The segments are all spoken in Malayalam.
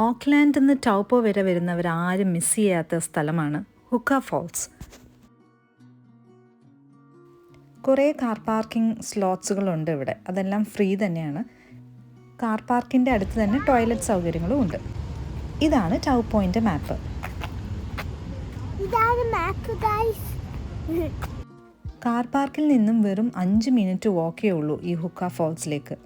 ഓക്ലാൻഡിൽ നിന്ന് ടൗപ്പോ വരെ വരുന്നവരാരും മിസ് ചെയ്യാത്ത സ്ഥലമാണ് ഹുക്ക ഫോൾസ്. കുറേ കാർ പാർക്കിംഗ് സ്ലോട്ട്സുകളുണ്ട് ഇവിടെ. അതെല്ലാം ഫ്രീ തന്നെയാണ്. കാർ പാർക്കിൻ്റെ അടുത്ത് തന്നെ ടോയ്ലറ്റ് സൗകര്യങ്ങളും ഉണ്ട്. ഇതാണ് ടൗപ്പോയിൻ്റെ മാപ്പ്. കാർ പാർക്കിൽ നിന്നും വെറും 5 മിനിറ്റ് വാക്കേ ഉള്ളൂ ഈ ഹുക്ക ഫോൾസിലേക്ക്.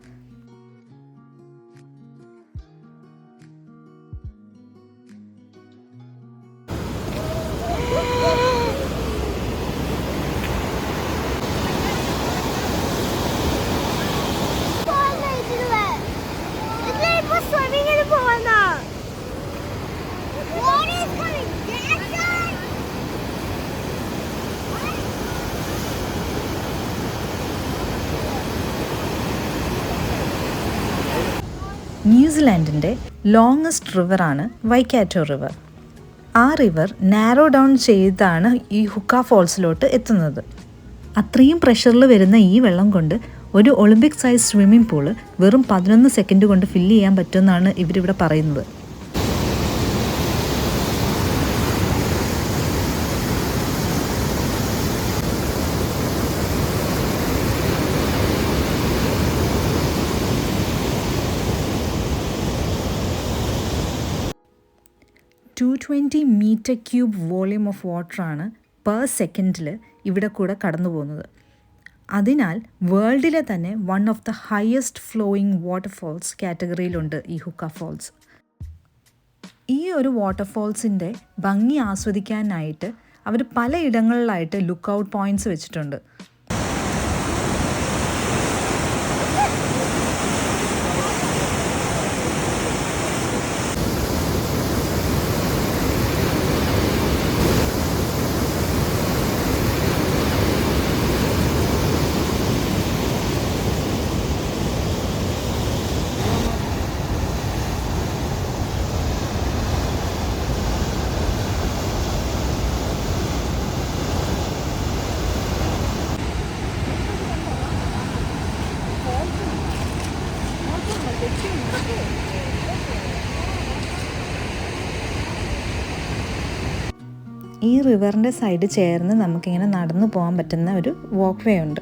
ന്യൂസിലാൻഡിൻ്റെ ലോങ്ങസ്റ്റ് റിവറാണ് വൈക്കാറ്റോ റിവർ. ആ റിവർ നാരോ ഡൗൺ ചെയ്താണ് ഈ ഹുക്ക ഫോൾസിലോട്ട് എത്തുന്നത്. അത്രയും പ്രഷറിൽ വരുന്ന ഈ വെള്ളം കൊണ്ട് ഒരു ഒളിമ്പിക് സൈസ് സ്വിമ്മിംഗ് പൂള് വെറും 11 സെക്കൻഡ് കൊണ്ട് ഫില്ല് ചെയ്യാൻ പറ്റുമെന്നാണ് ഇവരിവിടെ പറയുന്നത്. $220 മീറ്റർ ക്യൂബ് വോളിയം ഓഫ് വാട്ടറാണ് പെർ സെക്കൻഡിൽ ഇവിടെ കൂടെ കടന്നു പോകുന്നത്. അതിനാൽ വേൾഡിലെ തന്നെ one of the highest flowing waterfalls കാറ്റഗറിയിലുണ്ട് ഈ ഹുക്ക ഫോൾസ്. ഈ ഒരു വാട്ടർഫോൾസിൻ്റെ ഭംഗി ആസ്വദിക്കാനായിട്ട് അവർ പലയിടങ്ങളിലായിട്ട് ലുക്ക് ഔട്ട് പോയിൻറ്റ്സ് വെച്ചിട്ടുണ്ട്. ഈ റിവറിൻ്റെ സൈഡ് ചേർന്ന് നമുക്കിങ്ങനെ നടന്നു പോകാൻ പറ്റുന്ന ഒരു വാക്ക് വേ ഉണ്ട്.